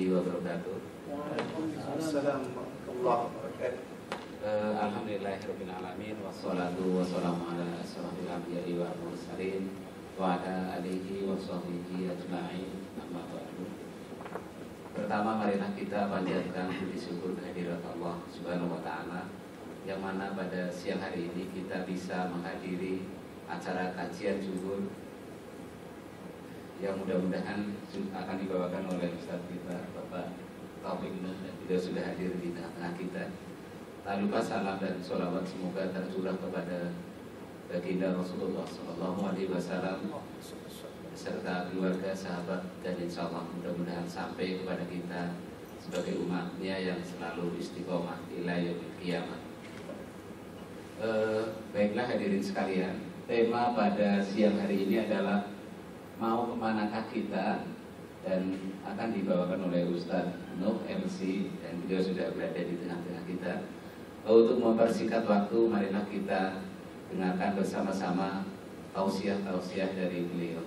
warahmatullahi wabarakatuh. Waalaikumsalam warahmatullahi wabarakatuh. Alhamdulillahirabbil alamin wassalatu wassalamu ala asyrofil anbiya'i wal mursalin wa ala alihi wa sahbihi ajma'in. Amma ba'du. Pertama, marilah kita panjatkan puji syukur kehadirat Allah Subhanahu wa taala yang mana pada siang hari ini kita bisa menghadiri acara kajian zuhur yang mudah-mudahan akan dibawakan oleh Ustaz kita Bapak Taufik Nur, dan beliau sudah hadir di tengah-tengah kita. Tak lupa salam dan sholawat semoga tercurah kepada baginda Rasulullah SAW beserta keluarga, sahabat, dan insya Allah mudah-mudahan sampai kepada kita sebagai umatnya yang selalu istiqomah ila yaumil qiyamah. Baiklah hadirin sekalian, tema pada siang hari ini adalah mau kemanakah kita, dan akan dibawakan oleh Ustadz Nuh MC, dan beliau sudah berada di tengah-tengah kita. Untuk mempersingkat waktu, marilah kita dengarkan bersama-sama tausiah-tausiah dari beliau.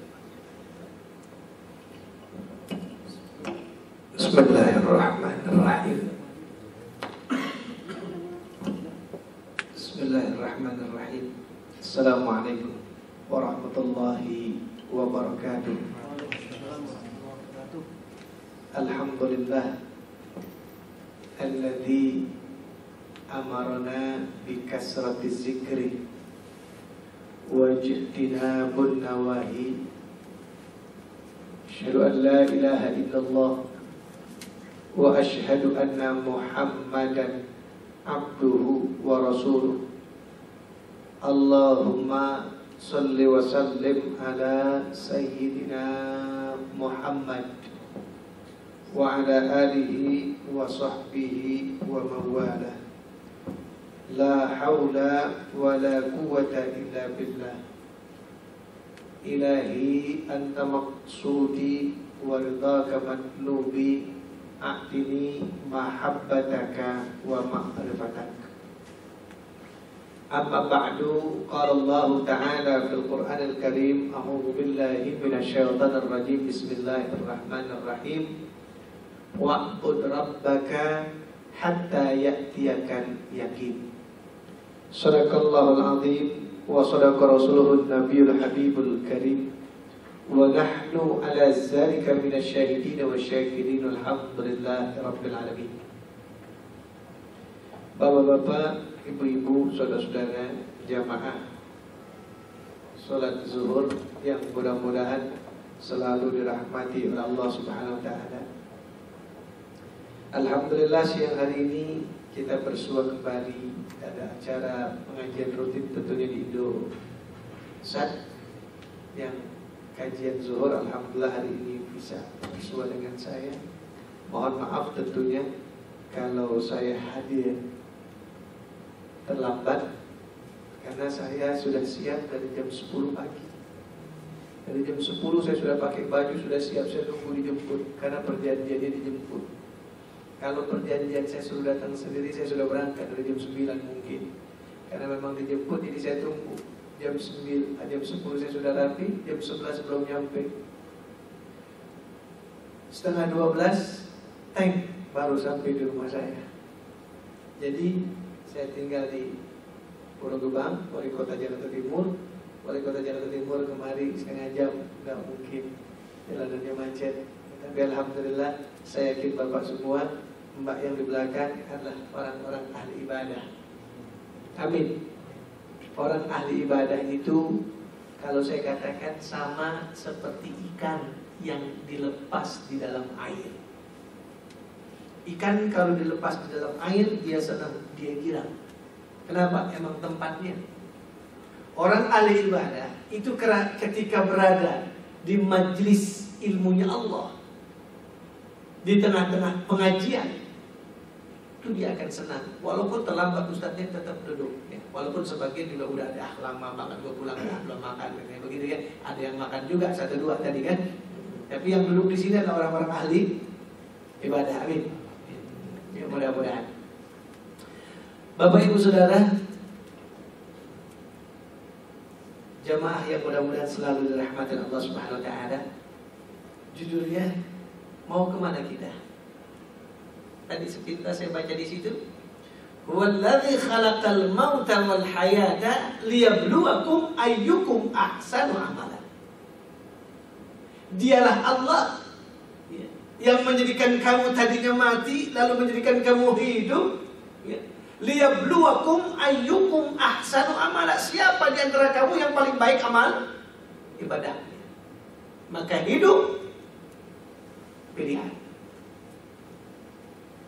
Bismillahirrahmanirrahim. Bismillahirrahmanirrahim. Assalamualaikum warahmatullahi wabarakatuh. Alhamdulillah alladzi amarna bi kasrati zikri wa ijtinabun nawahi. Asyhadu an la ilaha illallah wa asyhadu anna Muhammadan abduhu wa rasuluh. Allahumma salli wa sallim ala sayyidina Muhammad wa ala alihi wa sahbihi wa mawala. La hawla wa la quwwata illa billah. Ilahi anta maqsudi wa ridhaka matlubi, a'tini mahabbataka wa ma'rifataka. Amma ba'du, qala Allah ta'ala fil Qur'anil Karim, a'udzu billahi minasyaitonir rajim. Bismillahirrahmanirrahim. Wa'bud rabbaka hatta ya'tiyakal yaqin. Shadaqallahul azim wa shadaqa rasuluhun nabiyul habibul karim. Wa nahnu ala zalika minasyahidin wa syakirin. Alhamdulillahi rabbil alamin. Bapak-bapak, ibu-ibu, saudara-saudara jamaah salat zuhur yang mudah-mudahan selalu dirahmati oleh Allah Subhanahu wa taala. Alhamdulillah siang hari ini kita bersua kembali. Ada acara pengajian rutin tentunya di Indosat yang kajian zuhur. Alhamdulillah hari ini bisa bersua dengan saya. Mohon maaf tentunya kalau saya hadir terlambat, karena saya sudah siap dari jam 10 pagi. Dari jam 10 saya sudah pakai baju, sudah siap, saya tunggu dijemput karena perjanjiannya dijemput. Kalau perjanjian saya suruh datang sendiri, saya sudah berangkat dari jam 9 mungkin. Karena memang dijemput, jadi saya tunggu. Jam 10 saya sudah rapi, jam 11 belum nyampe. Setengah 12, tank baru sampai di rumah saya. Jadi saya tinggal di Pulau Gebang, Wali Kota Jakarta Timur. Wali Kota Jakarta Timur kemari setengah jam, nggak mungkin, jalanannya macet. Tapi alhamdulillah, saya yakin bapak semua, mbak yang di belakang adalah orang-orang ahli ibadah. Amin. Orang ahli ibadah itu, kalau saya katakan sama seperti ikan yang dilepas di dalam air. Ikan kalau dilepas di dalam air, dia senang, dia girang. Kenapa? Emang tempatnya. Orang ahli ibadah itu ketika berada di majlis ilmunya Allah, di tengah-tengah pengajian, itu dia akan senang. Walaupun terlambat ustadznya tetap duduk ya. Walaupun sebagian juga udah ada lama banget gue pulang, belum makan kayak begitu ya. Ada yang makan juga 1-2 tadi kan. Tapi yang duduk di sini adalah orang-orang ahli ibadah. Amin. Ya, mudah-mudahan. Bapak Ibu Saudara, jamaah yang mudah-mudahan selalu dirahmati Allah Subhanahu wa taala. Judulnya, mau kemana kita? tadi sepintas saya baca di situ. Huwallazi khalaqal mauta wal hayata liyabluwakum ayyukum ahsanu amalan. Dialah Allah yang menjadikan kamu tadinya mati lalu menjadikan kamu hidup. Liyabluwakum ayyukum ahsanu amala. Siapa di antara kamu yang paling baik amal ibadahnya? Maka hidup pilihan.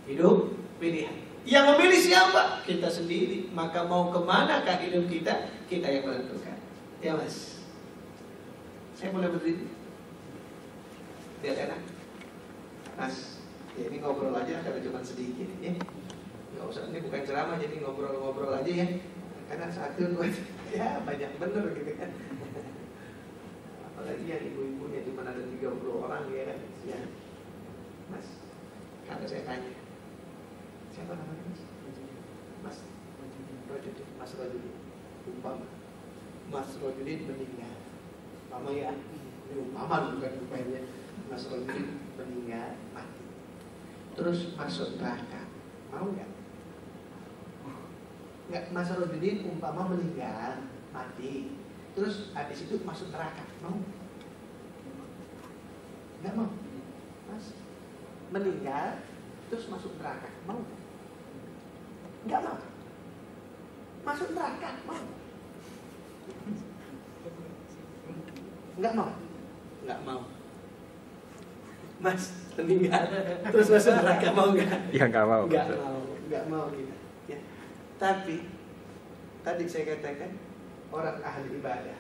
Hidup pilihan. Yang memilih siapa? Kita sendiri. Maka mau kemanakah hidup kita? Kita yang menentukan. Ya Mas, saya boleh berdiri? Biar enak. Mas, ya ini ngobrol aja karena cuma sedikit ya. Nggak usah, ini bukan ceramah, jadi ngobrol-ngobrol aja ya. Karena satu buat ya banyak bener gitu kan. Apalagi yang ibu-ibunya cuma ada 30 orang ya kan. Ya. Mas, kalau saya tanya, siapa namanya Mas? Mas Rojudin. Mas Rojudin. Umpama Mas Rojudin meninggal. Mama ya, umpama bukan umpamanya. Mas Rojudin meninggal, mati. Terus masuk neraka. Mau nggak? Nggak. Mas Rojudin umpama meninggal, mati. Terus habis itu masuk neraka. Mau? Nggak mau. Mas meninggal, terus masuk neraka. Mau? Nggak mau. Masuk neraka. Mau? Nggak mau. Nggak mau. Mas meninggal terus masuk neraka, mau nggak? Ya nggak mau. Nggak mau kita. Ya. Tapi tadi saya katakan orang ahli ibadah,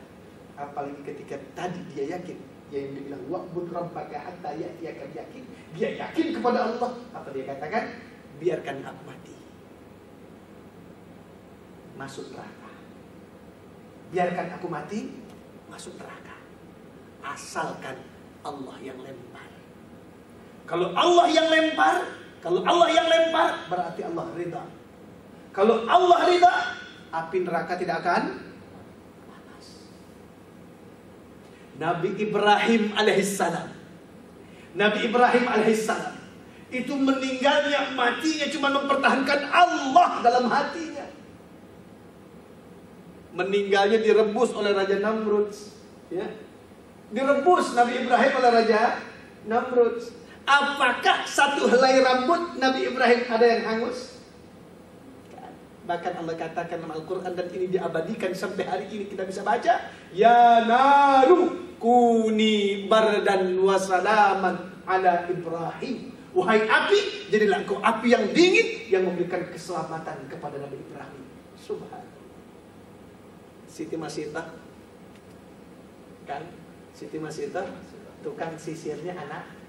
apalagi ketika tadi dia yakin, dia yang bilang wa'bud rabbaka hatta ya'tiyakal yakin, dia yakin kepada Allah. Apa dia katakan? Biarkan aku mati, masuk neraka. Biarkan aku mati, masuk neraka. Asalkan Allah yang lempar. Kalau Allah yang lempar, berarti Allah ridha. Kalau Allah ridha, api neraka tidak akan panas. Nabi Ibrahim alaihissalam itu meninggalnya, matinya cuma mempertahankan Allah dalam hatinya. Meninggalnya direbus oleh Raja Namrud, ya. Direbus Nabi Ibrahim oleh Raja Namrud. Apakah satu helai rambut Nabi Ibrahim ada yang hangus? Bahkan Allah katakan dalam Al-Quran, dan ini diabadikan sampai hari ini kita bisa baca, ya naru kuni bardan wa salaman ala Ibrahim. Wahai api, jadilah engkau api yang dingin yang memberikan keselamatan kepada Nabi Ibrahim. Subhanallah. Siti Masita, kan? Siti Masita, tukang sisirnya anak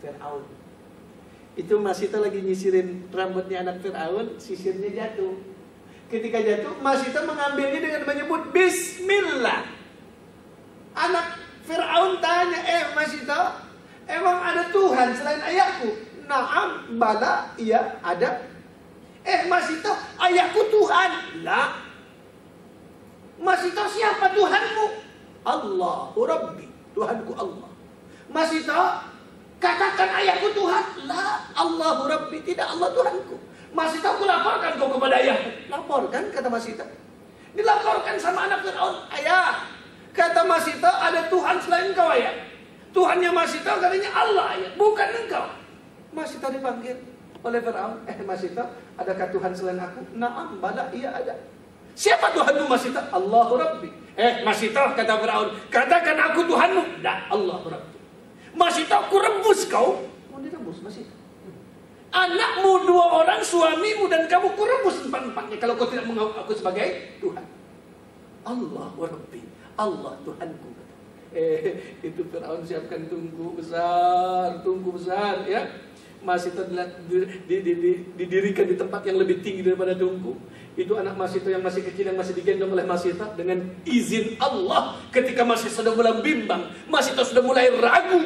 Fir'aun. Itu Masita lagi nyisirin rambutnya anak Fir'aun, sisirnya jatuh. Ketika jatuh, Masita mengambilnya dengan menyebut Bismillah. Anak Fir'aun tanya, Masita, emang ada Tuhan selain ayahku? Naam, bala, iya ada. Masita, ayahku Tuhan. Lah. Masita, siapa Tuhanmu? Allahu Rabbi, Tuhanku Allah. Masita, katakan ayahku Tuhan. La, Allahu Rabbi, tidak Allah Tuhanku. Masita, aku laporkan kau kepada ayahku. Laporkan, kata Masita. Dilaporkan sama anak Fir'aun. Ayah, kata Masita, ada Tuhan selain kau ayah. Tuhannya Masita katanya Allah ayah, bukan engkau. Masita dipanggil oleh Fir'aun. Masita, adakah Tuhan selain aku? Naam, bala, iya ada. Siapa Tuhanmu Masita? Allahu Rabbi. Masita, kata Fir'aun, katakan aku Tuhanmu. Dah, Allahu Rabbi. Masita, aku rebus kau. Mau direbus Masita. Anakmu 2 orang, suamimu dan kamu, ku rebus 4-empatnya kalau kau tidak mengaku aku sebagai Tuhan. Allahu Rabbi, Allah Tuhanku. Itu Fir'aun siapkan tungku besar ya. Masita didirikan di tempat yang lebih tinggi daripada tungku. Itu anak Masita yang masih kecil, yang masih digendong oleh Masita dengan izin Allah. Ketika Masita sudah mulai bimbang, Masita sudah mulai ragu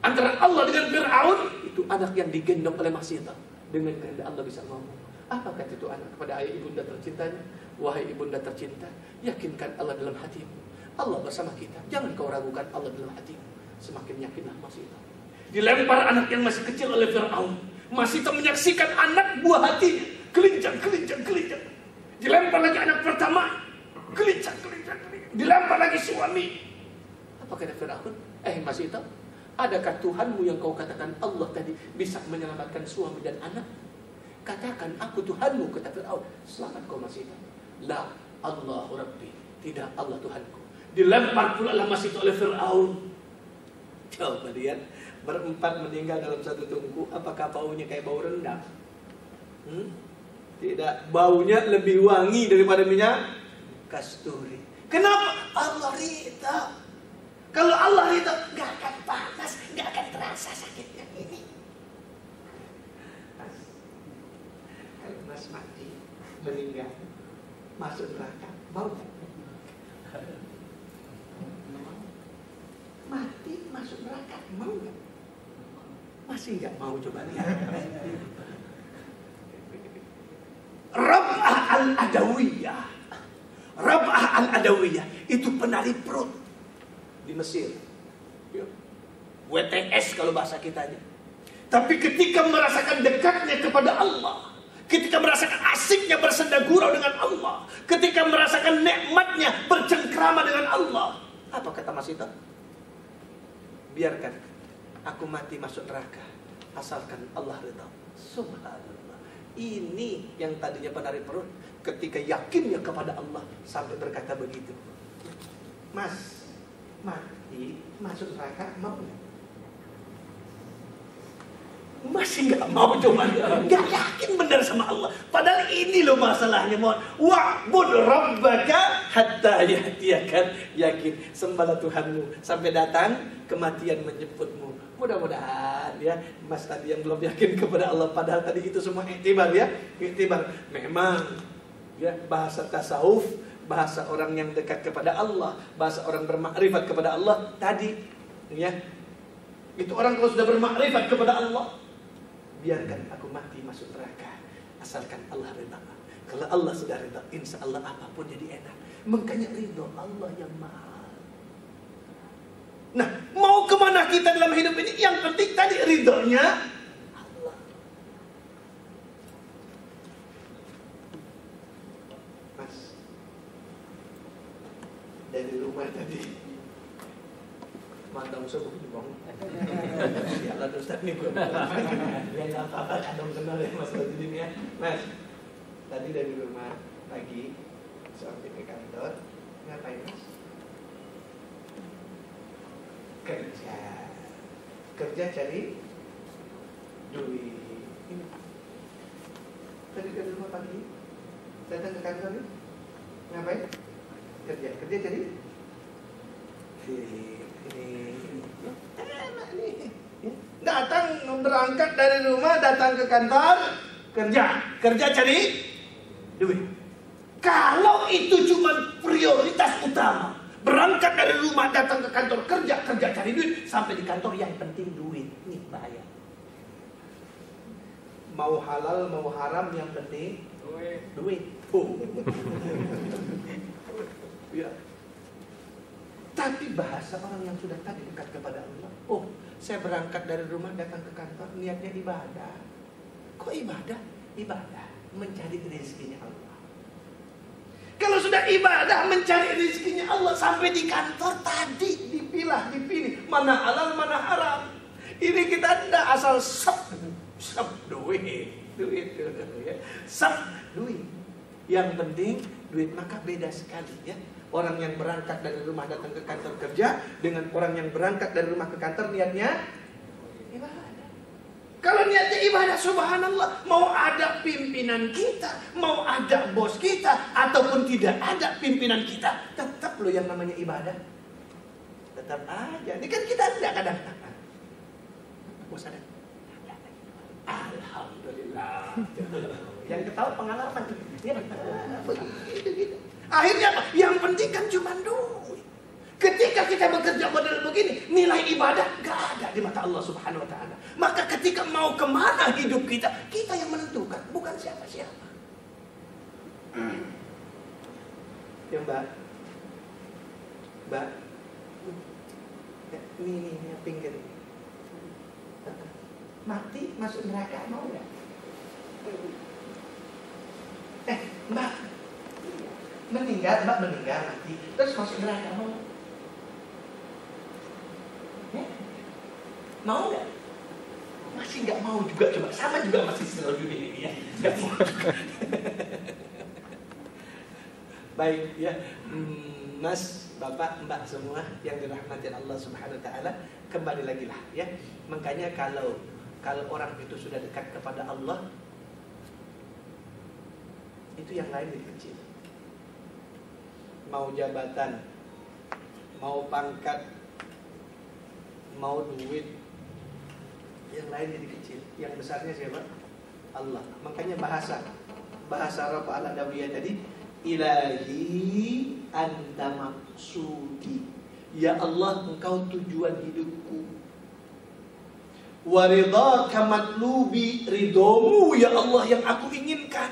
antara Allah dengan Fir'aun, itu anak yang digendong oleh Masita dengan kehendak Allah bisa ngomong. Apa kata itu anak kepada ayah ibunda tercintanya? Wahai ibunda tercinta, yakinkan Allah dalam hatimu. Allah bersama kita. Jangan kau ragukan Allah dalam hatimu. Semakin yakinlah Masita. Dilempar anak yang masih kecil oleh Fir'aun. Masih menyaksikan anak buah hati kelincang. Dilempar lagi anak pertama, kelincang. Dilempar lagi suami. Apa kata Firaun? Masih tahu? Adakah Tuhanmu yang kau katakan Allah tadi bisa menyelamatkan suami dan anak? Katakan aku Tuhanmu, kata Firaun. Selamat kau masih tahu? La Allahu Rabbi. Tidak, Allah Tuhanku. Dilempar pula lah masih oleh Firaun. Coba lihat, berempat meninggal dalam satu tungku. Apakah baunya kayak bau rendang? Tidak, baunya lebih wangi daripada minyak kasturi. Kenapa? Allah ridha. Kalau Allah ridha, gak akan panas, gak akan terasa sakitnya ini. Kalau Mas mati, meninggal, masuk neraka, mau gak? Mati masuk neraka, mau gak? Masih gak mau, coba lihat. Rab'ah al-Adawiyah. Rab'ah al-Adawiyah itu penari perut di Mesir. WTS kalau bahasa kitanya. Tapi ketika merasakan dekatnya kepada Allah, ketika merasakan asiknya bersenda gurau dengan Allah, ketika merasakan nikmatnya bercengkrama dengan Allah, apa kata Mas Ito? Biarkan aku mati masuk neraka, asalkan Allah ridha. Subhanallah. Ini yang tadinya penari perut, ketika yakinnya kepada Allah sampai berkata begitu. Mas, mati masuk neraka, mau gak? Masih nggak mau, coba nggak yakin benar sama Allah. Padahal ini loh masalahnya, mohon wa'bud rabbaka hatta ya'tiyakan yakin. Sembahlah Tuhanmu sampai datang kematian menjemputmu. Mudah-mudahan ya Mas tadi yang belum yakin kepada Allah, padahal tadi itu semua iktibar ya, iktibar. Memang ya bahasa tasawuf, bahasa orang yang dekat kepada Allah, bahasa orang bermakrifat kepada Allah tadi ya. Itu orang kalau sudah bermakrifat kepada Allah, biarkan aku mati masuk neraka, asalkan Allah ridha. Kalau Allah sudah ridha, insya Allah apapun jadi enak. Makanya ridha Allah yang mahal. Nah, mau kemana kita dalam hidup ini? Yang penting tadi ridhonya Allah. Mas, dari rumah tadi matang subuh bang. Ya Allah Ustaz nih gue. Ya nggak apa-apa, kadang kenal ya Mas Badudin ya. Mas, tadi dari rumah pagi sampai ke kantor, ngapain Mas? Kerja cari duit. Ini. Tadi dari rumah pagi datang ke kantor nih, ngapain? Kerja cari ini enak nih. Datang berangkat dari rumah, datang ke kantor, kerja cari duit. Kalau itu cuma prioritas utama, berangkat dari rumah datang ke kantor, kerja cari duit, sampai di kantor yang penting duit, ini bahaya. Mau halal mau haram yang penting duit. Ya. Tapi bahasa orang yang sudah tadi dekat kepada Allah, saya berangkat dari rumah datang ke kantor niatnya ibadah. Kok ibadah? Ibadah mencari rezekinya Allah. Kalau sudah ibadah mencari rezekinya Allah, sampai di kantor tadi dipilih mana halal mana haram. Ini kita tidak asal sep duit ya. Sep duit. Yang penting duit, maka beda sekali ya. Orang yang berangkat dari rumah datang ke kantor kerja dengan orang yang berangkat dari rumah ke kantor niatnya ibadah. Kalau niatnya ibadah, subhanallah, mau ada pimpinan kita, mau ada bos kita, ataupun tidak ada pimpinan kita, tetap loh yang namanya ibadah. Tetap aja. Ini kan kita tidak kadang-kadang. Bos ada. Alhamdulillah. Yang ketahui pengalaman. Ya, begitu. Akhirnya apa? Yang penting kan cuma duit. Ketika kita bekerja model begini, nilai ibadah gak ada di mata Allah Subhanahu Wa Taala. Maka ketika mau kemana hidup kita, kita yang menentukan, bukan siapa-siapa. Ya Mbak, ini pinggir. mati masuk neraka mau nggak? Mbak meninggal mati terus masuk neraka mau? Mau nggak? Masih nggak mau juga, coba sama juga masih selalu ini ya. Nggak mau. Baik ya, Mas, Bapak, Mbak semua yang dirahmati Allah Subhanahu Wa Taala, kembali lagi lah ya. Makanya kalau orang itu sudah dekat kepada Allah, itu yang lain jadi kecil. Mau jabatan, mau pangkat, mau duit, yang lain jadi kecil. Yang besarnya siapa? Allah. Makanya bahasa Rabb al-Adawiyah tadi, Ilahi anta maksudi. Ya Allah, engkau tujuan hidupku. Wa ridhaka matlubi, ridhomu ya Allah yang aku inginkan.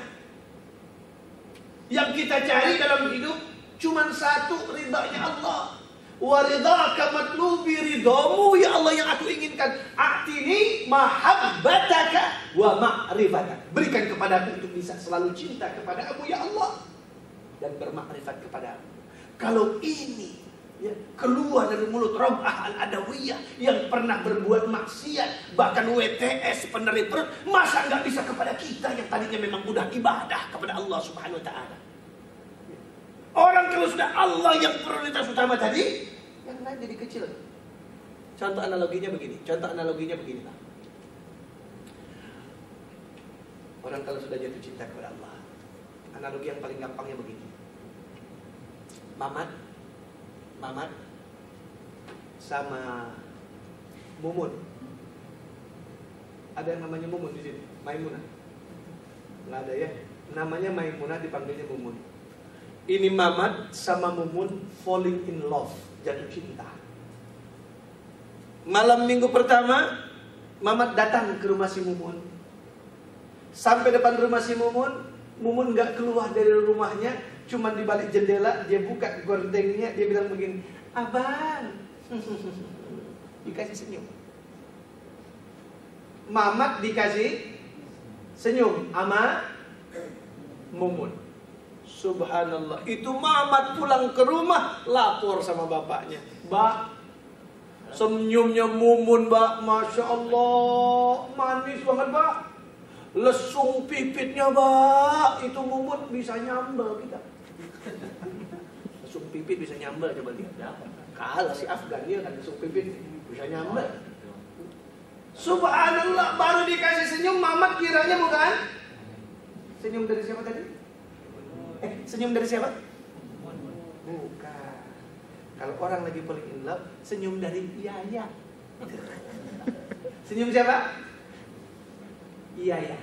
Yang kita cari dalam hidup cuma satu, ridhanya Allah. Wa ridhaka matlubi, ridhomu ya Allah yang aku inginkan. A'tini mahabbataka wa ma'rifataka. Berikan kepadaku untuk bisa selalu cinta kepada aku ya Allah dan bermakrifat kepadamu. Kalau ini ya, keluar dari mulut Rabbah al-Adawiyah yang pernah berbuat maksiat, bahkan WTS penerima perut, masa nggak bisa kepada kita yang tadinya memang udah ibadah kepada Allah Subhanahu Wa Taala? Orang kalau sudah Allah yang prioritas utama tadi, yang lain jadi kecil. Contoh analoginya begini. Pak. Orang kalau sudah jatuh cinta kepada Allah, analogi yang paling gampangnya begini. Mamat sama Mumun. Ada yang namanya Mumun di sini? Maimunah? Nggak ada ya. Namanya Maimunah, dipanggilnya Mumun. Ini Mamat sama Mumun falling in love, jatuh cinta. Malam minggu pertama, Mamat datang ke rumah si Mumun. Sampai depan rumah si Mumun nggak keluar dari rumahnya. Cuma di balik jendela, dia buka gordengnya, dia bilang begini, Abang, dikasih senyum. Mamat dikasih senyum sama Mumun. Subhanallah, itu Mamat pulang ke rumah, lapor sama bapaknya, Mbak, senyumnya Mumun, Mbak, Masya Allah, manis banget, Mbak. Lesung pipitnya, Mbak, itu Mumun bisa nyambel kita. Lesung pipit bisa nyambel, coba lihat. Kalah si Afgan, dia kan lesung pipit bisa nyambel. Subhanallah, baru dikasih senyum, Mamat kiranya bukan? Senyum dari siapa tadi? Senyum dari siapa? Bukan. Kalau orang lagi falling in love, senyum dari Yaya. Senyum siapa? Iya.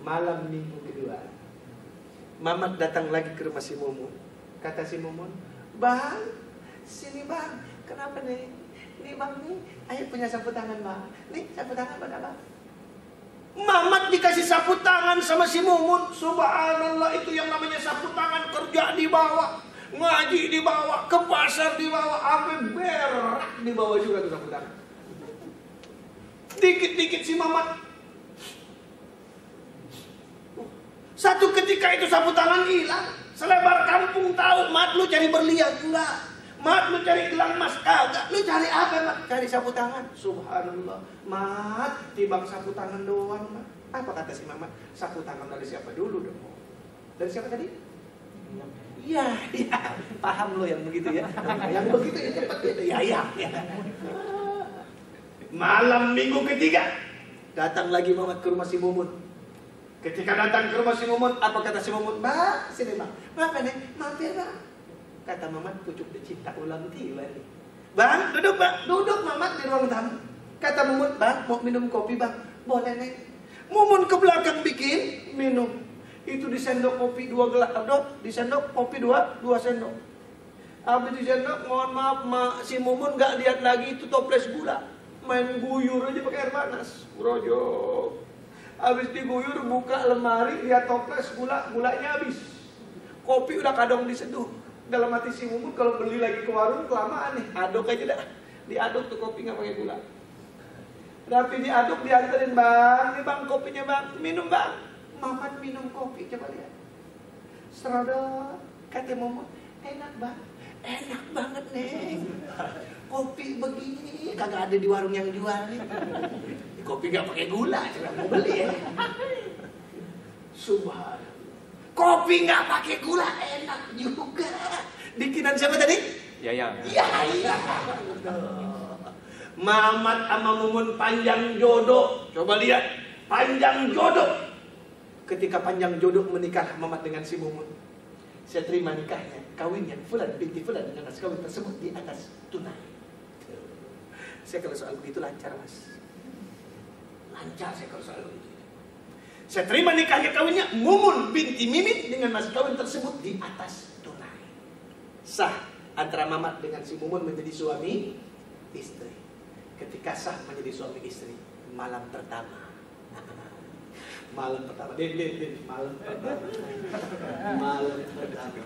Malam minggu kedua, Mamat datang lagi ke rumah si Mumun. Kata si Mumun, Bang, sini Bang. Kenapa nih? Nih Bang nih, ayo punya sapu tangan Bang. Nih sapu tangan buat Abang. Mamat dikasih sapu tangan sama si Mumun. Subhanallah, itu yang namanya sapu tangan. Kerja dibawa, ngaji dibawa, ke pasar dibawa, sampai berak dibawa juga tuh sapu tangan. Dikit-dikit si Mamat. Satu ketika itu sapu tangan hilang. Selebar kampung tahu, Mat lu cari berlian enggak? Mat lu cari gelang emas kagak? Lu cari apa, Mat? Cari sapu tangan. Subhanallah. Mat, tibang sapu tangan doang, Mat. Apa kata si Mamat? Sapu tangan dari siapa dulu dong? Dari siapa tadi? Iya. Paham lo yang begitu ya? Yang begitu ya cepat gitu. Ya. Malam minggu ketiga, datang lagi Mamat ke rumah si Mumun. Ketika datang ke rumah si Mumun, apa kata si Mumun? Mbak, sini Bang. Apa nih? Mampir Bang. Kata Mamat, pucuk dicinta ulang tiba nih. Bang, duduk Bang. Duduk Mamat di ruang tamu. Kata Mumun, Bang, mau minum kopi Bang? Boleh nih. Mumun ke belakang bikin, minum. Itu disendok kopi 2 gelas. Disendok kopi 2 sendok. Habis disendok, mohon maaf, si Mumun gak lihat lagi itu toples gula. Main guyur aja pakai air panas. Brojok. Habis diguyur, buka lemari, lihat toples gulanya habis. Kopi udah kadang diseduh. Dalam hati si Mumun, kalau beli lagi ke warung kelamaan nih, aduk aja dah. Diaduk tuh kopi nggak pakai gula. Rapi diaduk, dianterin bang. Ini bang kopinya bang, minum bang. Mamat minum kopi, coba lihat. Serodot, kata Momot, enak bang. Enak banget nih. Kopi begini kagak ada di warung yang jual nih. Kopi gak pakai gula, coba mau beli ya. Subhanallah. Kopi gak pakai gula enak juga. Bikinan siapa tadi? Ya. Ya. Mamat sama Mumun panjang jodoh. Coba lihat, panjang jodoh. Ketika panjang jodoh menikah Mamat dengan si Mumun, saya terima nikahnya, kawinnya Fulan binti Fulan dengan mas kawin tersebut di atas tunai. Saya kalau soal begitu lancar mas. Lancar saya kalau soal begitu. Saya terima nikahnya kawinnya Mumun binti Mimin dengan mas kawin tersebut di atas tunai. Sah antara Mamat dengan si Mumun menjadi suami istri. Ketika sah menjadi suami istri, malam pertama. Malam pertama, malam pertama. Malam pertama.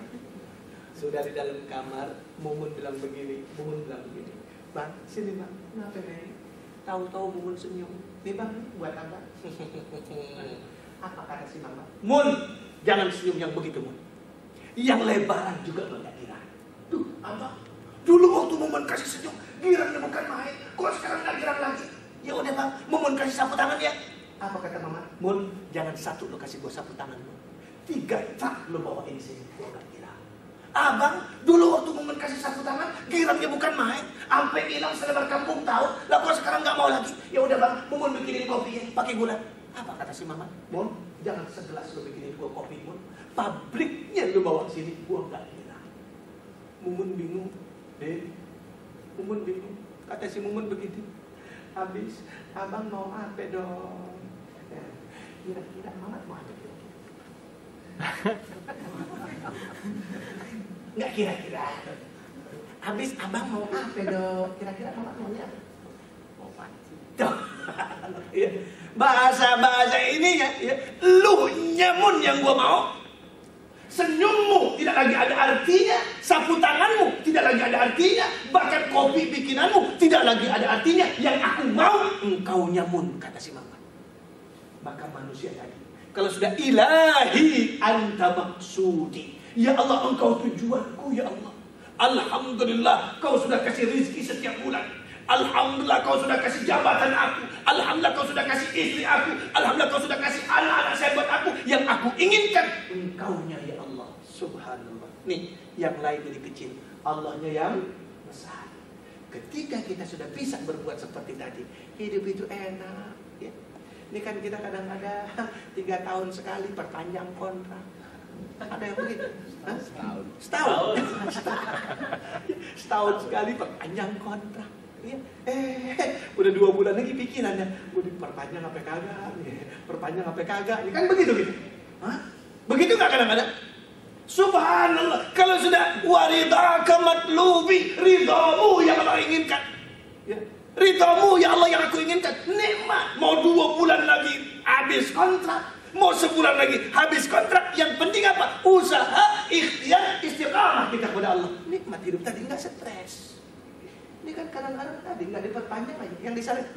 Sudah di dalam kamar, Mumun bilang begini, Bang, sini bang, kenapa nih? Tahu-tahu Mumun senyum. Nih bang, buat apa? Apa kata si mama? Mun, jangan senyum yang begitu Mun. Yang lebaran juga lo gak kira. Tuh, apa? Dulu waktu Mumun kasih senyum, girangnya bukan main. Kok sekarang gak girang lagi? Ya udah bang, Mumun kasih sapu tangan ya. Apa kata mama? Mun, jangan satu lo kasih gua sapu tangan lo. 3 truk lo bawa ini sini, gua gak kira. Abang, dulu waktu Mumun kasih sapu tangan, girangnya bukan main. Sampai hilang selebar kampung tahu. Lah kok sekarang gak mau lagi? Ya udah bang, Mumun bikinin kopi ya, pakai gula. Apa kata si mama? Mun, jangan segelas lo bikinin gua kopi Mun. Pabriknya lo bawa sini, gua gak kira. Mumun bingung. Mumun bingung. Kata si Mumun begitu. Habis, abang mau apa dong? Kira-kira Mamat mau apa dong? Nggak kira-kira. Habis abang mau apa dong? Kira-kira Mamat maunya apa? Mau panci. Bahasa-bahasa ini ya, lu nyamun yang gua mau. Senyummu tidak lagi ada artinya, sapu tanganmu tidak lagi ada artinya, bahkan kopi bikinanmu tidak lagi ada artinya. Yang aku mau engkau nyamun, kata si Mama. Maka manusia tadi, kalau sudah ilahi anta maksudi, ya Allah engkau tujuanku ya Allah. Alhamdulillah kau sudah kasih rezeki setiap bulan. Alhamdulillah kau sudah kasih jabatan aku. Alhamdulillah kau sudah kasih istri aku. Alhamdulillah kau sudah kasih anak-anak saya buat aku. Yang aku inginkan engkaunya ya Allah. Subhanallah. Nih, yang lain jadi kecil, Allahnya yang besar. Ketika kita sudah bisa berbuat seperti tadi, hidup itu enak ya. Ini kan kita kadang-kadang 3 tahun sekali perpanjang kontrak. Ada yang begitu? Setahun. Setahun sekali perpanjang kontrak. Ya. Udah 2 bulan lagi pikirannya, udah perpanjang apa kagak? Perpanjang apa kagak? Kan begitu gitu. Hah? Begitu nggak kadang-kadang? Subhanallah, kalau sudah waridaka matlubi, ridhamu yang Allah inginkan. Ya. Ridhamu ya Allah yang aku inginkan. Nikmat. Mau 2 bulan lagi habis kontrak, mau sebulan lagi habis kontrak. Yang penting apa? Usaha, ikhtiar, istiqamah kita kepada Allah. Nikmat hidup tadi, nggak stres. Ini kan kadang-kadang tadi nggak diperpanjang aja. Yang disalahin,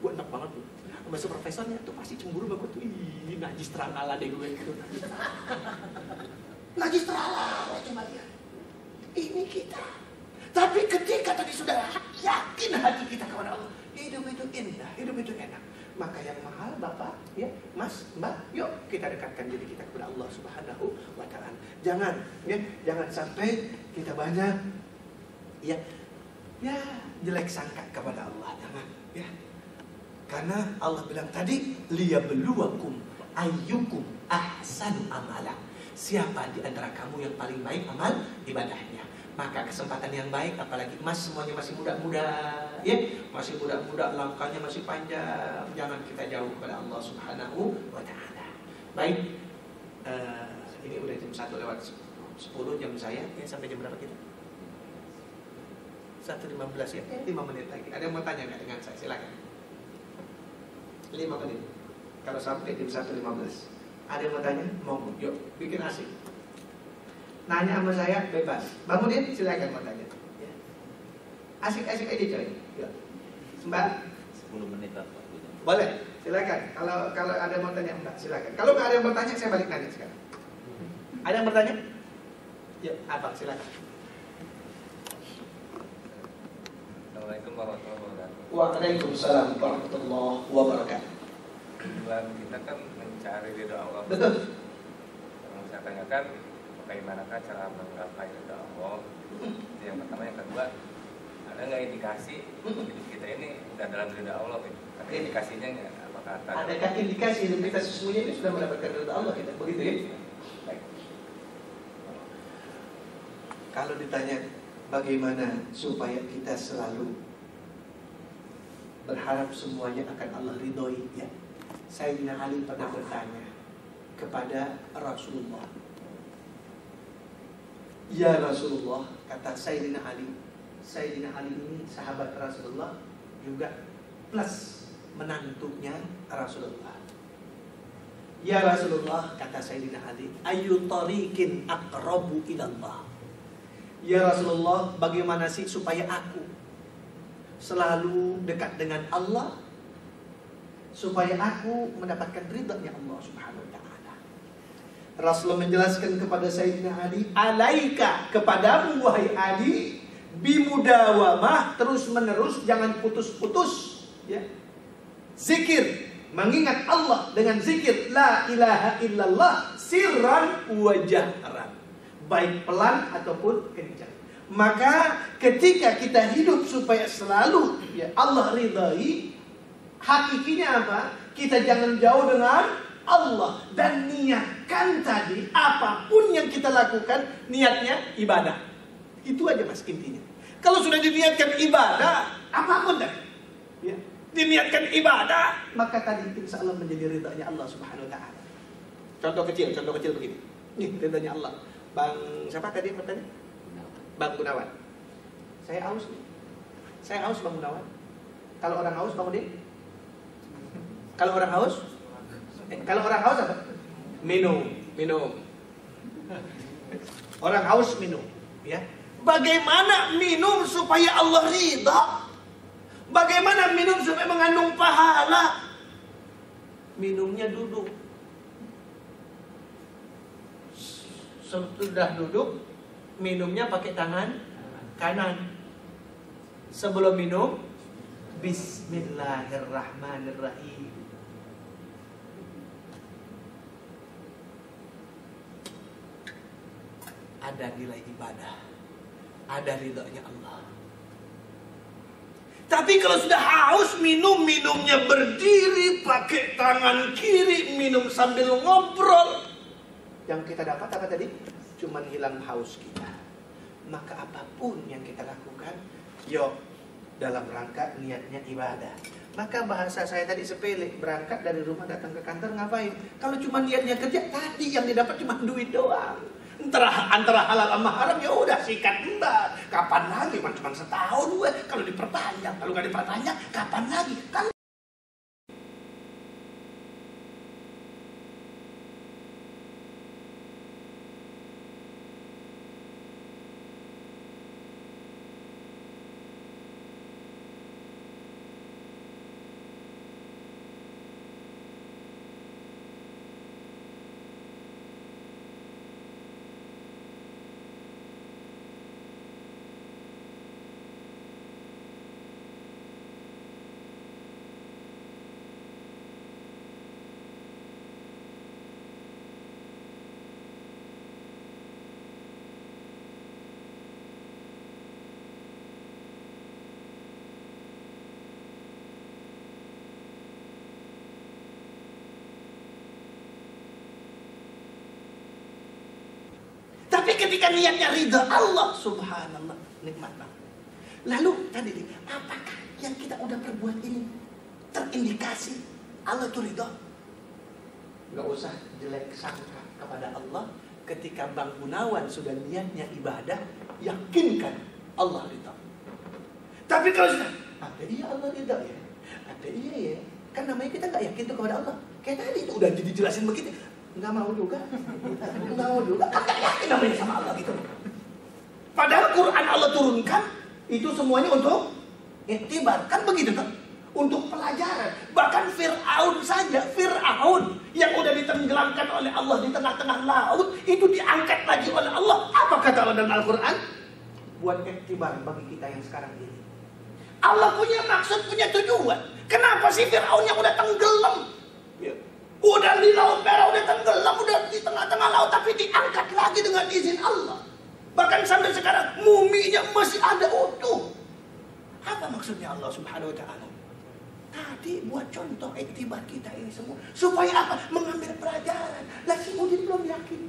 gue enak banget tuh. Sama supervisornya tuh pasti cemburu sama gue tuh. Ih, najis terang ala deh gue gitu. Najis terang ala, coba lihat. Ini kita. Tapi ketika tadi sudah yakin hati kita kepada Allah, hidup itu indah, hidup itu enak. Maka yang mahal Bapak, ya, Mas, Mbak, yuk kita dekatkan diri kita kepada Allah Subhanahu wa Ta'ala. Jangan, ya, jangan sampai kita banyak, ya, jelek sangka kepada Allah, jangan, ya. Karena Allah bilang tadi, liyabluwakum ayyukum ahsanu amala. Siapa di antara kamu yang paling baik amal ibadahnya? Maka kesempatan yang baik, apalagi Mas semuanya masih muda-muda, ya, masih muda-muda, langkahnya masih panjang. Jangan kita jauh kepada Allah Subhanahu wa Ta'ala. Baik, ini udah jam 1:10 jam saya, ya, sampai jam berapa kita? 1:15 ya, 5 menit lagi. Ada yang mau tanya nggak dengan saya? Silakan. 5 menit. Kalau sampai jam 1:15, ada yang mau tanya? Mau, yuk, bikin asik. Nanya sama saya bebas. Bangunin, silakan mau tanya. Ya. Asik-asik aja coy. Yuk. Mbak, 10 menit lah waktunya. Boleh, silakan. Kalau ada mau tanya enggak, silakan. Kalau nggak ada yang bertanya, saya balik nanya sekarang. Ada yang bertanya? Ya, Abang silakan. Assalamualaikum warahmatullahi wabarakatuh. Waalaikumsalam warahmatullahi wabarakatuh. Tujuan kita kan mencari ridho Allah. Betul. Yang saya tanyakan, bagaimanakah cara menggapai ridho Allah? Itu yang pertama. Yang kedua, ada nggak indikasi hidup kita ini udah dalam ridho Allah? Gitu? Ada indikasinya nggak? Apakah Adakah indikasi hidup kita sesungguhnya ini sudah mendapatkan ridho Allah kita? Begitu ya? Baik. Kalau ditanya bagaimana supaya kita selalu berharap semuanya akan Allah ridhoi, ya. Sayyidina Ali pernah bertanya kepada Rasulullah, "Ya Rasulullah," kata Sayyidina Ali. Sayyidina Ali ini sahabat Rasulullah juga plus menantunya Rasulullah. "Ya Rasulullah," kata Sayyidina Ali, "ayu tariqin aqrabu ilallah." Ya Rasulullah, bagaimana sih supaya aku selalu dekat dengan Allah, supaya aku mendapatkan ridha-Nya Allah Subhanahu wa taala? Rasulullah menjelaskan kepada Sayyidina Ali, "Alaika, kepadamu wahai Ali, bimudawamah, terus-menerus, jangan putus-putus, ya. Zikir, mengingat Allah dengan zikir la ilaha illallah sirran wa jahran, baik pelan ataupun kencang. Maka ketika kita hidup supaya selalu, ya, Allah ridhai, hakikinya apa? Kita jangan jauh dengan Allah dan niatkan tadi apapun yang kita lakukan niatnya ibadah. Itu aja Mas intinya. Kalau sudah diniatkan ibadah apapun tadi, ya, diniatkan ibadah, maka tadi insya Allah menjadi ridhanya Allah Subhanahu wa taala. Contoh kecil begini. Nih ridhanya Allah. Bang siapa tadi yang bertanya? Bang Gunawan. Saya haus nih. Saya haus Bang Gunawan. Kalau orang haus Bang Udin? Kalau orang haus? Kalau orang haus apa? Minum. Orang haus minum, ya. Bagaimana minum supaya Allah ridha? Bagaimana minum supaya mengandung pahala? Minumnya duduk. Sudah duduk, minumnya pakai tangan kanan. Sebelum minum, Bismillahirrahmanirrahim. Ada nilai ibadah, ada ridhonya Allah. Tapi kalau sudah haus, minumnya berdiri, pakai tangan kiri, minum sambil ngobrol, yang kita dapat apa tadi? Cuman hilang haus kita. Maka apapun yang kita lakukan, yuk, dalam rangka niatnya ibadah. Maka bahasa saya tadi sepele, berangkat dari rumah datang ke kantor ngapain? Kalau cuma niatnya kerja, tadi yang didapat cuma duit doang. Antara halal sama haram, ya udah sikat mbak. Kapan lagi? Cuma setahun gue. Kalau diperpanjang, kalau nggak diperpanjang, kapan lagi? Kan tapi ketika niatnya ridha Allah, subhanallah, nikmat banget. Lalu tadi, apakah yang kita udah perbuat ini terindikasi Allah itu ridha? Gak usah jelek sangka kepada Allah. Ketika Bang Gunawan sudah niatnya ibadah, yakinkan Allah ridha. Tapi kalau sudah, apa iya Allah ridha ya? Apa iya ya? Kan namanya kita gak yakin tuh kepada Allah. Kayak tadi itu udah dijelasin begitu. Nggak mau juga, kan nggak yakin namanya sama Allah gitu. Padahal Quran Allah turunkan itu semuanya untuk iktibar, kan begitu kan? untuk pelajaran. Bahkan Fir'aun saja, Fir'aun yang udah ditenggelamkan oleh Allah di tengah-tengah laut, itu diangkat lagi oleh Allah. Apa kata Allah dalam Al-Quran? Buat iktibar bagi kita yang sekarang ini. Allah punya maksud, punya tujuan. Kenapa sih Fir'aun yang udah tenggelam? Udah di Laut Merah, udah tenggelam, udah di tengah-tengah laut, tapi diangkat lagi dengan izin Allah. Bahkan sampai sekarang muminya masih ada utuh. Apa maksudnya Allah Subhanahu wa ta'ala? Tadi buat contoh iktibar kita ini semua. Supaya apa? Mengambil pelajaran. Lah si Udin belum yakin.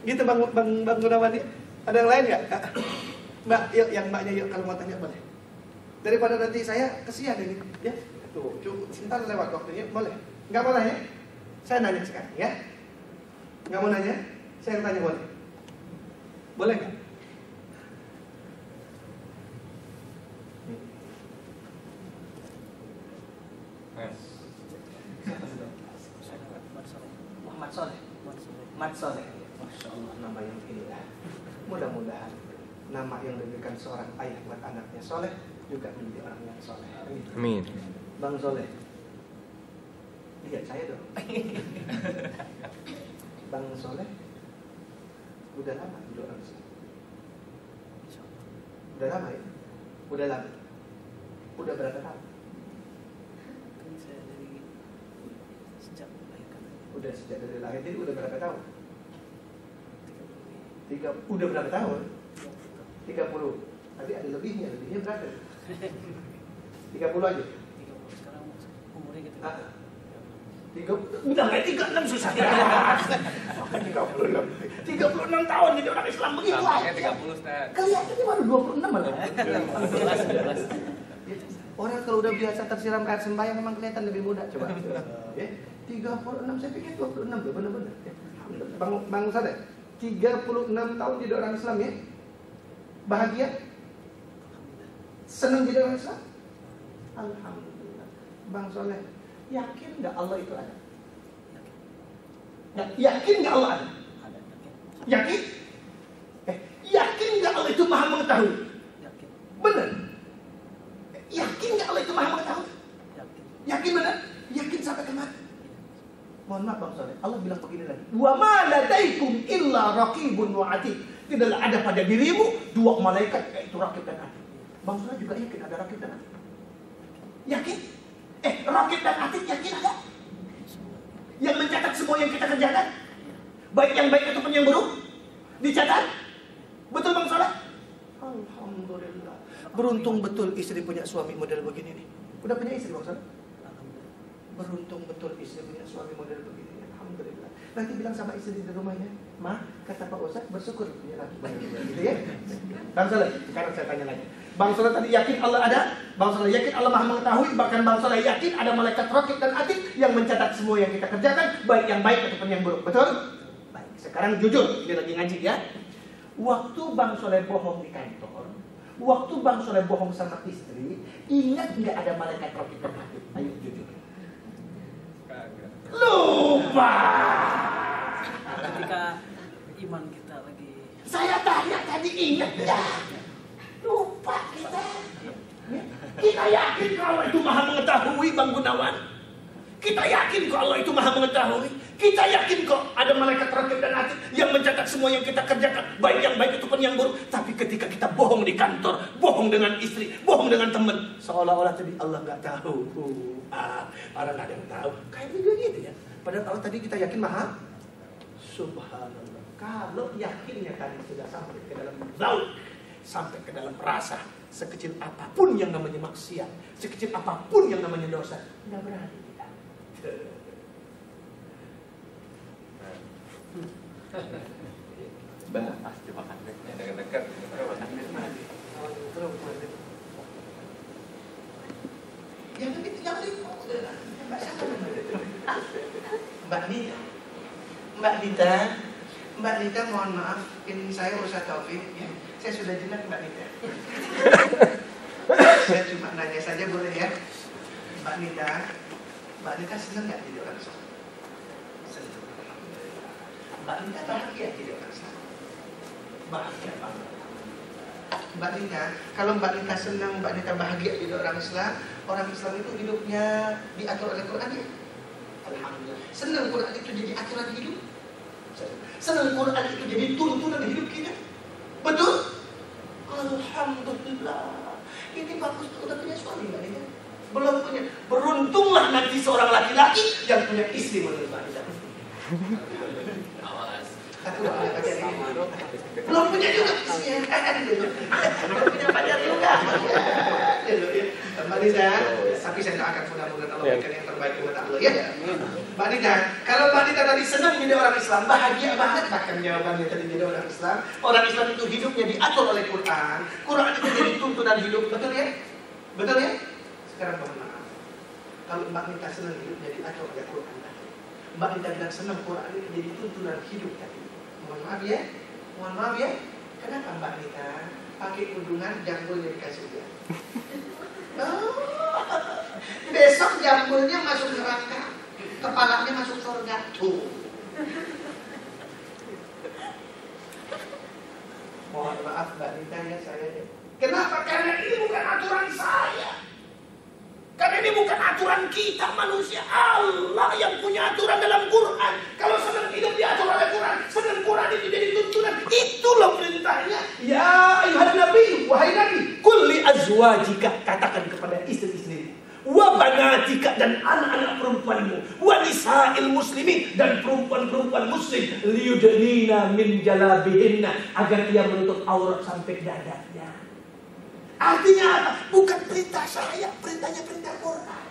Gitu Bang Gunawan. Ada yang lain nggak? Mbak, yuk yang mbaknya yuk kalau mau tanya boleh. Daripada nanti saya kesian ini, ya. Tuh, sebentar lewat waktunya, boleh? Nggak boleh ya? Saya nanya sekarang, ya. Nggak mau nanya? Saya yang tanya boleh. Boleh nggak? Muhammad Soleh. Mat Soleh. Masya Allah, nama yang indah. Mudah-mudahan nama yang diberikan seorang ayah buat anaknya soleh juga menjadi orang yang soleh. Amin. Bang Soleh, lihat saya dong. Bang Soleh, udah lama hidup orang Islam. Udah lama ya? Udah lama. Udah berapa tahun? Saya dari sejak melahirkan. Udah sejak dari lahir, jadi udah berapa tahun? Udah berapa tahun? 30. Tapi ada lebihnya berapa? 30 aja. 30 sekarang umurnya gitu. 36 susah. 36 tahun jadi orang Islam begitu Tampaknya aja. 30 Ustaz. Kelihatannya baru 26 malah. 12. Orang kalau udah biasa tersiram air sembahyang memang kelihatan lebih muda. Coba. Ya, 36 saya pikir 26 loh benar-benar. Bang Sadek, 36 tahun jadi orang Islam ya? Bahagia? Senang jadi orang Islam? Alhamdulillah. Bang Soleh, yakin nggak Allah itu ada? Yakin nggak Allah ada? Yakin? Yakin nggak Allah itu maha mengetahui? Yakin. Benar? Yakin nggak Allah itu maha mengetahui? Yakin. Yakin benar? Yakin sampai kemana? Mohon maaf Bang Soleh, Allah bilang begini lagi. Wa ma ladaikum illa raqibun wa atid. Tidaklah ada pada dirimu dua malaikat, yaitu raqib dan atid. Bang Soleh juga yakin ada raqib dan atid? Yakin? Raqib dan atid yakin ada? Yang mencatat semua yang kita kerjakan? Baik yang baik ataupun yang buruk? Dicatat? Betul Bang Soleh? Alhamdulillah. Beruntung betul istri punya suami model begini nih. Udah punya istri Bang Soleh? Beruntung betul istri punya suami model begini. Alhamdulillah. Nanti bilang sama istri di rumahnya, "Ma, kata Pak Ustaz bersyukur punya laki gitu ya." Bang Soleh, sekarang saya tanya lagi. Bang Soleh tadi yakin Allah ada? Bang Soleh yakin Allah Maha mengetahui? Bahkan Bang Soleh yakin ada malaikat raqib dan atid yang mencatat semua yang kita kerjakan, baik yang baik ataupun yang buruk. Betul? Baik. Sekarang jujur, ini lagi ngaji ya. Waktu Bang Soleh bohong di kantor, waktu Bang Soleh bohong sama istri, ingat nggak ada malaikat raqib dan atid? Ayo jujur. Lupa. Ketika iman kita lagi. Saya tanya tadi ingat ya? Lupa kita. Kita yakin kalau itu Maha mengetahui Bang Gunawan. Kita yakin kok Allah itu Maha mengetahui. Kita yakin kok ada malaikat raqib dan atid yang mencatat semua yang kita kerjakan, baik yang baik ataupun yang buruk. Tapi ketika kita bohong di kantor, bohong dengan istri, bohong dengan teman, seolah-olah tadi Allah nggak tahu. Orang nggak ada yang tahu. Kayak gitu ya. Padahal Allah tadi kita yakin Maha. Subhanallah. Kalau yakinnya tadi sudah sampai ke dalam laut, sampai ke dalam rasa, sekecil apapun yang namanya maksiat, sekecil apapun yang namanya dosa, nggak berani kita. Pasti makan yang dekat-dekat. Mbak Nita, mohon maaf, ini saya Ustaz Taufik. Ya. Saya sudah jelas Mbak Nita. Saya cuma nanya saja boleh ya, Mbak Nita senang nggak jadi orang soleh? Senang. Mbak Nita bahagia jadi orang soleh. bahagia banget. Mbak Nita, kalau Mbak Nita senang, Mbak Nita bahagia jadi orang Islam itu hidupnya diatur oleh Quran ya? Alhamdulillah. Senang Quran itu jadi aturan hidup. Senang Quran itu jadi tuntunan hidup kita. Betul? Alhamdulillah. Ini bagus, udah punya suami Mbak Nita? Belum punya. Beruntunglah nanti seorang laki-laki yang punya istri menurut Mbak Nita. Belum punya juga istrinya. Belum punya pacar juga. Mbak Nita, tapi saya doakan mudah-mudahan Allah berikan yang terbaik buat Allah ya. Mbak Nita, kalau Mbak Nita tadi senang jadi orang Islam, bahagia banget bahkan jawabannya tadi jadi orang Islam. Orang Islam itu hidupnya diatur oleh Quran. Quran itu jadi tuntunan hidup, betul ya? Betul ya? Sekarang mohon maaf. Kalau Mbak Nita senang hidupnya diatur oleh Quran, Mbak Nita bilang senang Quran itu jadi tuntunan hidup tadi. Mohon maaf ya. Kenapa Mbak Nita pakai udungan jambulnya dikasih dia? Besok jambulnya masuk neraka, kepalanya masuk surga. Tuh. Mohon maaf Mbak Nita ya saya. Kenapa? Karena ini bukan aturan saya. Karena ini bukan aturan kita manusia. Allah yang punya aturan dalam Quran. Kalau senang hidup diatur oleh Quran, senang Quran itu jadi tuntunan. Itulah perintahnya. Ya ayuhan nabi, wahai nabi, qul li azwajika, katakan kepada istri-istri, wa banatika, dan anak-anak perempuanmu, wa nisa'il muslimin, dan perempuan-perempuan muslim, liyudnina min jalabihinna, agar ia menutup aurat sampai dadanya. Artinya apa? Bukan perintah saya, perintahnya perintah Quran.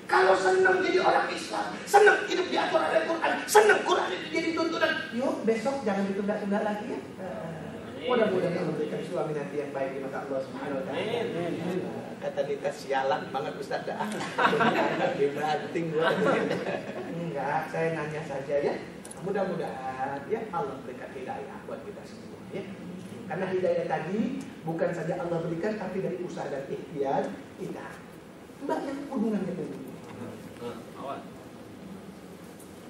Kalau senang jadi orang Islam, senang hidup diatur oleh Quran, senang Quran itu jadi tuntunan. Yuk besok jangan ditunda-tunda lagi ya. Mudah-mudahan Allah memberikan suami nanti yang baik di mata Allah Subhanahu wa taala. Kata Nita sialan banget Ustaz dah. Dibanting gua. Enggak, saya nanya saja ya. Mudah-mudahan ya Allah berikan hidayah buat kita semua ya. Karena hidayah tadi bukan saja Allah berikan, tapi dari usaha dan ikhtiar kita. Mbak yang hubungannya dulu.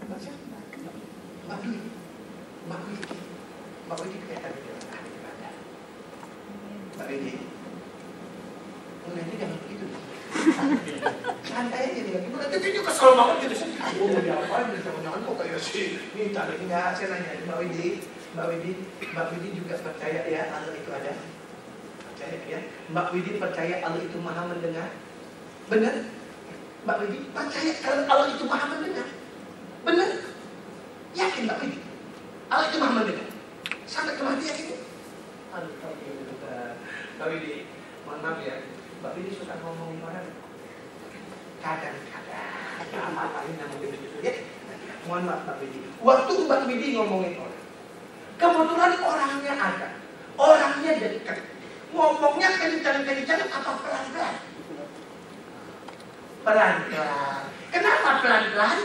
Mbak siapa? Mbak Widi. Mbak Widi kelihatan di dalam hati ibadah. Mbak Widi. Nanti jangan begitu. Santai aja dia. Nanti dia kesel banget gitu sih. Oh dia apa? Jangan-jangan kok kayak si Nita. Enggak, saya nanya Mbak Widi juga percaya ya Allah itu ada? Percaya ya? Mbak Widi percaya Allah itu maha mendengar? Benar? Mbak Widi percaya kalau Allah itu maha mendengar? Benar? Yakin Mbak Widi? Allah itu maha mendengar? Sampai kematian itu? Alhamdulillah. Mbak Widi, mohon maaf ya, Mbak Widi suka ngomongin orang kadang-kadang apa-apain namanya begitu ya? Mohon maaf Mbak Widi, waktu Mbak Widi ngomongin orang, kebetulan orangnya ada, orangnya dekat, ngomongnya kencang-kencang apa pelan-pelan? Pelan-pelan. Kenapa pelan-pelan?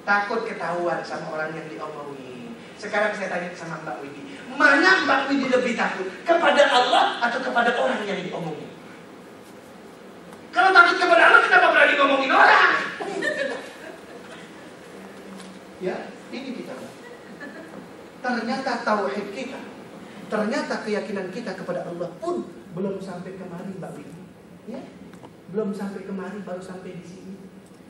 Takut ketahuan sama orang yang diomongin. Sekarang saya tanya sama Mbak Widi, mana Mbak Widi lebih takut? Kepada Allah atau kepada orang yang diomongin? Kalau takut kepada Allah, kenapa berani ngomongin orang? Ya, ini kita. Ternyata tauhid kita, ternyata keyakinan kita kepada Allah pun belum sampai kemari Mbak Widi. Ya, belum sampai kemari, baru sampai di sini.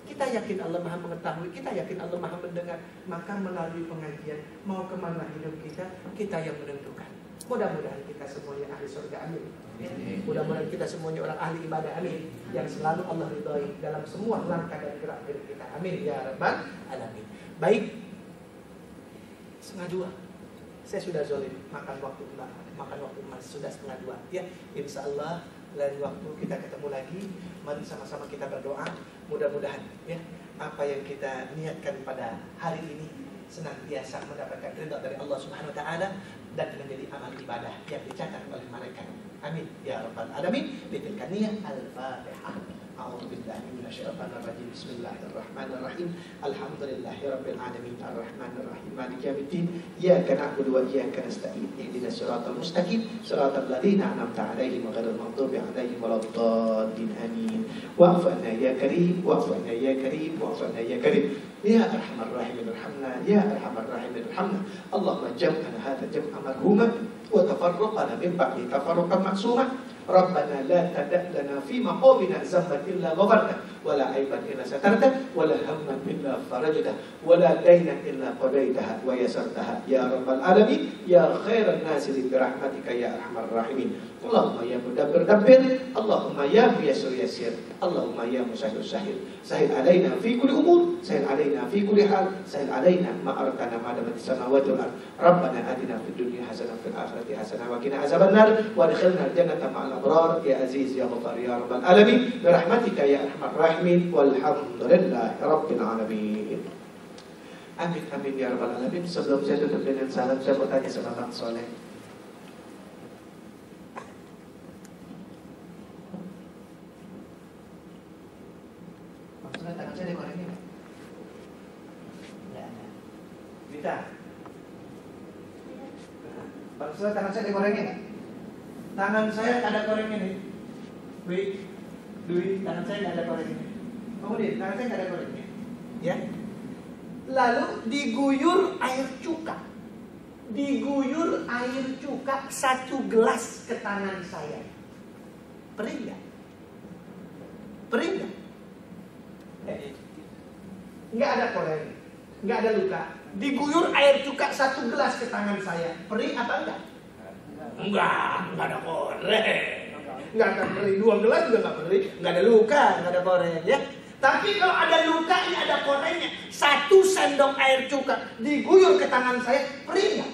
Kita yakin Allah maha mengetahui, kita yakin Allah maha mendengar. Maka melalui pengajian, mau kemana hidup kita, kita yang menentukan. Mudah-mudahan kita semuanya ahli surga, amin. Mudah-mudahan kita semuanya orang ahli ibadah, amin. Yang selalu Allah ridhoi dalam semua langkah dan gerak gerik kita, amin ya rabbal alamin. Baik, 1:30. Saya sudah zolim makan waktu emas sudah 1:30 ya. Insya Allah lain waktu kita ketemu lagi. Mari sama-sama kita berdoa. Mudah-mudahan ya apa yang kita niatkan pada hari ini senantiasa mendapatkan ridha dari Allah Subhanahu wa taala dan menjadi amal ibadah yang dicatat oleh malaikat. Amin ya rabbal alamin. Bitilka niyah al-Fatihah. A'udzu billahi minasyaitonir rajim. Bismillahirrahmanirrahim. Alhamdulillahirabbil alamin arrahmanir rahim maliki yaumiddin. Iyyaka na'budu wa iyyaka nasta'in. Ihdinas siratal mustaqim siratal ladzina an'amta 'alaihim ghairil maghdubi 'alaihim waladdallin. Amin. Wa'fu 'anna ya karim, wa'fu 'anna ya karim, wa'fu 'anna ya karim. Ya arhamar rahimin irhamna, ya arhamar rahimin irhamna. Allahumma jam'ana hadza jam'an marhuma wa tafarraqna min ba'di tafarruqan maksumah. Rabbana la tada' lana fi maqamina zamban illa ghafarta wa la aiban illa satarta wa la hamman illa farajta wa la daynan illa qadaitaha wa yasartaha ya rabbal alamin ya khairan nasiri bi rahmatika ya arhamar rahimin. Allahumma ya mudabbir dabbir, Allahumma ya muyassir yassir, Allahumma ya musahhir sahhil. Sahil alaina fi kulli umur, sahil alaina fi kulli hal, sahil alaina ma aradtana ma damat as-samawati wal ard. Rabbana atina fid dunya hasanah wa fil akhirati hasanah wa qina azabannar wa adkhilna al-jannata ma'al abrar ya aziz ya ghafar ya rabbal alamin bi rahmatika ya arhamar rahimin walhamdulillahi rabbil alamin. Amin amin ya rabbal alamin. Sebelum saya tutup dengan salam, saya mau tanya sama Bang Soleh. Maksudnya tangan saya ada korengnya nggak? Nggak ada. Vita. Maksudnya tangan saya ada korengnya nggak? Tangan saya ada korengnya nih. Dwi, tangan saya nggak ada korengnya. Kemudian tangan saya nggak ada korengnya. Ya. Lalu diguyur air cuka. Diguyur air cuka 1 gelas ke tangan saya. Perih nggak? Perih nggak? Nggak ada koreng, nggak ada luka. Diguyur air cuka 1 gelas ke tangan saya, perih apa enggak? Enggak ada koreng. Nggak akan perih, 2 gelas juga nggak perih, nggak ada luka, nggak ada koreng ya. Tapi kalau ada lukanya, ada korengnya, 1 sendok air cuka diguyur ke tangan saya, perih nggak?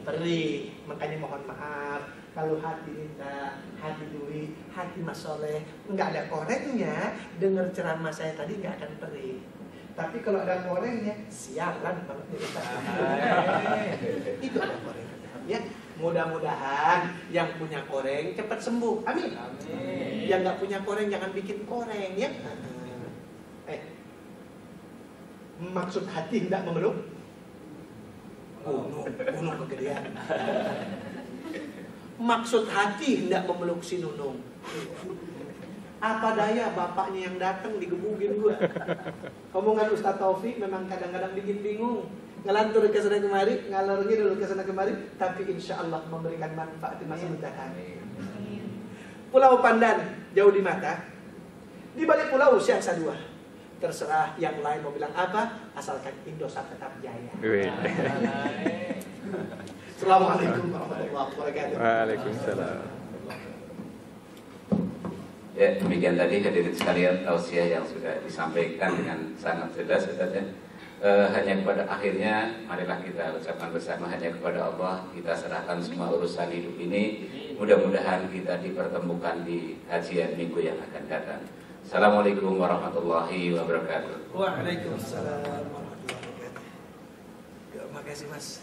Perih. Makanya mohon maaf kalau hati Linda, hati Dwi, hati Mas Soleh nggak ada korengnya, dengar ceramah saya tadi nggak akan perih. Tapi kalau ada korengnya, sialan banget nih Ustaz. Itu ada korengnya. Ya, mudah-mudahan yang punya koreng cepat sembuh. Amin. Amin. Yang nggak punya koreng jangan bikin koreng ya. Maksud hati tidak memeluk gunung kegedean. Maksud hati hendak memeluk si Nunung. Apa daya bapaknya yang datang digebugin gua. Omongan Ustaz Taufik memang kadang-kadang bikin bingung. Ngelantur ke sana kemari, ngalor ngidul ke sana kemari, tapi insya Allah memberikan manfaat di masa mendatang. Pulau Pandan jauh di mata. Di balik pulau Siangsa 2. Terserah yang lain mau bilang apa, asalkan Indosat tetap jaya. Assalamualaikum warahmatullahi wabarakatuh. Waalaikumsalam. Ya, demikian tadi hadirin sekalian tausiah yang sudah disampaikan dengan sangat jelas Ustaz. Hanya kepada akhirnya marilah kita ucapkan bersama, hanya kepada Allah kita serahkan semua urusan hidup ini. Mudah-mudahan kita dipertemukan di kajian minggu yang akan datang. Assalamualaikum warahmatullahi wabarakatuh. Waalaikumsalam warahmatullahi wabarakatuh. Terima kasih Mas.